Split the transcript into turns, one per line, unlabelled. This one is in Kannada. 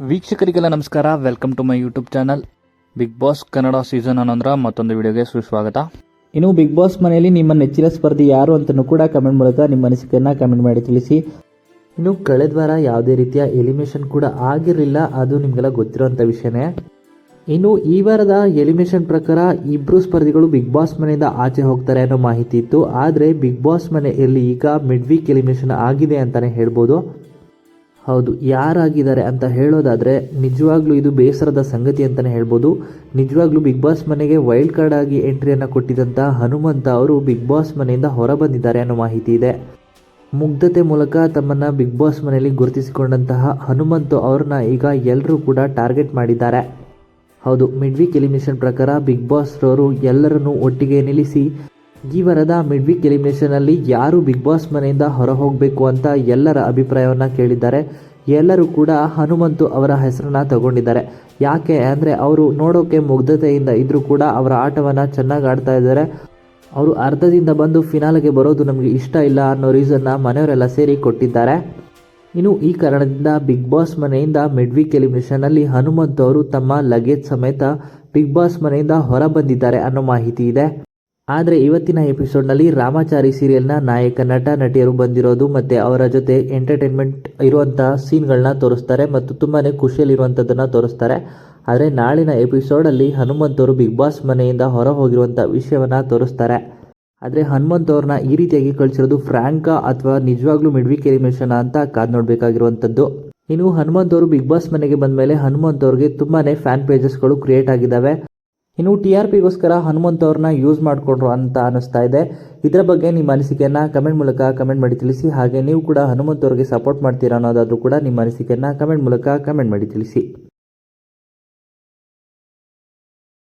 ವೀಕ್ಷಕರಿಗೆಲ್ಲ ನಮಸ್ಕಾರ. Welcome to my YouTube channel Bigg Boss Kannada season 11 ಮತ್ತೊಂದು ವಿಡಿಯೋಗೆ ಸುಸ್ವಾಗತ.
ಇನ್ನು ಬಿಗ್ ಬಾಸ್ ಮನೆಯಲ್ಲಿ ನಿಮ್ಮ ನೆಚ್ಚಿನ ಸ್ಪರ್ಧಿ ಯಾರು ಅಂತಲೂ ಕೂಡ ಕಮೆಂಟ್ ಮೂಲಕ ನಿಮ್ಮ ಅನಿಸಿಕೆಯನ್ನು ಕಮೆಂಟ್ ಮಾಡಿ ತಿಳಿಸಿ. ಇನ್ನು ಕಳೆದ ವಾರ ಯಾವುದೇ ರೀತಿಯ ಎಲಿಮಿನೇಷನ್ ಕೂಡ ಆಗಿರಲಿಲ್ಲ, ಅದು ನಿಮಗೆಲ್ಲ ಗೊತ್ತಿರೋಂಥ ವಿಷಯನೇ. ಇನ್ನು ಈ ವಾರದ ಎಲಿಮಿನೇಷನ್ ಪ್ರಕಾರ ಇಬ್ಬರು ಸ್ಪರ್ಧಿಗಳು ಬಿಗ್ ಬಾಸ್ ಮನೆಯಿಂದ ಆಚೆ ಹೋಗ್ತಾರೆ ಅನ್ನೋ ಮಾಹಿತಿ ಇತ್ತು. ಆದರೆ ಬಿಗ್ ಬಾಸ್ ಮನೆಯಲ್ಲಿ ಈಗ ಮಿಡ್ ವೀಕ್ ಎಲಿಮಿನೇಷನ್ ಆಗಿದೆ ಅಂತಲೇ ಹೇಳ್ಬೋದು. ಹೌದು, ಯಾರಾಗಿದ್ದಾರೆ ಅಂತ ಹೇಳೋದಾದರೆ ನಿಜವಾಗ್ಲೂ ಇದು ಬೇಸರದ ಸಂಗತಿ ಅಂತಲೇ ಹೇಳ್ಬೋದು. ನಿಜವಾಗ್ಲೂ ಬಿಗ್ ಬಾಸ್ ಮನೆಗೆ ವೈಲ್ಡ್ ಕಾರ್ಡ್ ಆಗಿ ಎಂಟ್ರಿಯನ್ನು ಕೊಟ್ಟಿದ್ದಂಥ ಹನುಮಂತ ಅವರು ಬಿಗ್ ಬಾಸ್ ಮನೆಯಿಂದ ಹೊರಬಂದಿದ್ದಾರೆ ಅನ್ನೋ ಮಾಹಿತಿ ಇದೆ. ಮುಗ್ಧತೆ ಮೂಲಕ ತಮ್ಮನ್ನು ಬಿಗ್ ಬಾಸ್ ಮನೆಯಲ್ಲಿ ಗುರುತಿಸಿಕೊಂಡಂತಹ ಹನುಮಂತ ಅವ್ರನ್ನ ಈಗ ಎಲ್ಲರೂ ಕೂಡ ಟಾರ್ಗೆಟ್ ಮಾಡಿದ್ದಾರೆ. ಹೌದು, ಮಿಡ್ ವೀಕ್ ಎಲಿಮಿನೇಷನ್ ಪ್ರಕಾರ ಬಿಗ್ ಬಾಸ್ ರವರು ಎಲ್ಲರನ್ನೂ ಒಟ್ಟಿಗೆ ನಿಲ್ಲಿಸಿ ಈ ವಾರದ ಮಿಡ್ ವೀಕ್ ಎಲಿಮಿನೇಷನಲ್ಲಿ ಯಾರು ಬಿಗ್ ಬಾಸ್ ಮನೆಯಿಂದ ಹೊರ ಹೋಗಬೇಕು ಅಂತ ಎಲ್ಲರ ಅಭಿಪ್ರಾಯವನ್ನು ಕೇಳಿದ್ದಾರೆ. ಎಲ್ಲರೂ ಕೂಡ ಹನುಮಂತು ಅವರ ಹೆಸರನ್ನು ತಗೊಂಡಿದ್ದಾರೆ. ಯಾಕೆ ಅಂದರೆ ಅವರು ನೋಡೋಕೆ ಮುಗ್ಧತೆಯಿಂದ ಇದ್ದರೂ ಕೂಡ ಅವರ ಆಟವನ್ನು ಚೆನ್ನಾಗಿ ಆಡ್ತಾ ಇದ್ದಾರೆ. ಅವರು ಅರ್ಧದಿಂದ ಬಂದು ಫಿನಾಲೆಗೆ ಬರೋದು ನಮಗೆ ಇಷ್ಟ ಇಲ್ಲ ಅನ್ನೋ ರೀಸನ್ನ ಮನೆಯವರೆಲ್ಲ ಸೇರಿ ಕೊಟ್ಟಿದ್ದಾರೆ. ಇನ್ನು ಈ ಕಾರಣದಿಂದ ಬಿಗ್ ಬಾಸ್ ಮನೆಯಿಂದ ಮಿಡ್ ವೀಕ್ ಎಲಿಮಿನೇಷನಲ್ಲಿ ಹನುಮಂತು ಅವರು ತಮ್ಮ ಲಗೇಜ್ ಸಮೇತ ಬಿಗ್ ಬಾಸ್ ಮನೆಯಿಂದ ಹೊರ ಬಂದಿದ್ದಾರೆ ಅನ್ನೋ ಮಾಹಿತಿ ಇದೆ. ಆದರೆ ಇವತ್ತಿನ ಎಪಿಸೋಡ್ನಲ್ಲಿ ರಾಮಾಚಾರಿ ಸೀರಿಯಲ್ನ ನಾಯಕ ನಟ ನಟಿಯರು ಬಂದಿರೋದು ಮತ್ತು ಅವರ ಜೊತೆ ಎಂಟರ್ಟೈನ್ಮೆಂಟ್ ಇರುವಂಥ ಸೀನ್ಗಳನ್ನ ತೋರಿಸ್ತಾರೆ ಮತ್ತು ತುಂಬಾ ಖುಷಿಯಲ್ಲಿರುವಂಥದ್ದನ್ನು ತೋರಿಸ್ತಾರೆ. ಆದರೆ ನಾಳಿನ ಎಪಿಸೋಡಲ್ಲಿ ಹನುಮಂತವರು ಬಿಗ್ ಬಾಸ್ ಮನೆಯಿಂದ ಹೊರ ಹೋಗಿರುವಂಥ ವಿಷಯವನ್ನು ತೋರಿಸ್ತಾರೆ. ಆದರೆ ಹನುಮಂತವ್ರನ್ನ ಈ ರೀತಿಯಾಗಿ ಕಳಿಸಿರೋದು ಫ್ರ್ಯಾಂಕಾ ಅಥವಾ ನಿಜವಾಗ್ಲೂ ಮಿಡ್ ವೀಕ್ ಎಲಿಮಿನೇಷನ್ ಅಂತ ಕಾದು ನೋಡಬೇಕಾಗಿರುವಂಥದ್ದು. ಇನ್ನು ಹನುಮಂತವರು ಬಿಗ್ ಬಾಸ್ ಮನೆಗೆ ಬಂದ ಮೇಲೆ ಹನುಮಂತವ್ರಿಗೆ ತುಂಬಾ ಫ್ಯಾನ್ ಪೇಜಸ್ಗಳು ಕ್ರಿಯೇಟ್ ಆಗಿದ್ದಾವೆ. ಇನ್ನು TRPಗೋಸ್ಕರ ಹನುಮಂತ ಅವ್ರನ್ನ ಯೂಸ್ ಮಾಡಿಕೊಂಡ್ರು ಅಂತ ಅನಿಸ್ತಾ ಇದೆ. ಇದರ ಬಗ್ಗೆ ನಿಮ್ಮ ಅನಿಸಿಕೆಯನ್ನು ಕಮೆಂಟ್ ಮೂಲಕ ಕಮೆಂಟ್ ಮಾಡಿ ತಿಳಿಸಿ. ಹಾಗೆ ನೀವು ಕೂಡ ಹನುಮಂತ ಅವ್ರಿಗೆ ಸಪೋರ್ಟ್ ಮಾಡ್ತೀರಾ ಅನ್ನೋದಾದರೂ ಕೂಡ ನಿಮ್ಮ ಅನಿಸಿಕೆಯನ್ನು ಕಮೆಂಟ್ ಮೂಲಕ ಕಮೆಂಟ್ ಮಾಡಿ ತಿಳಿಸಿ.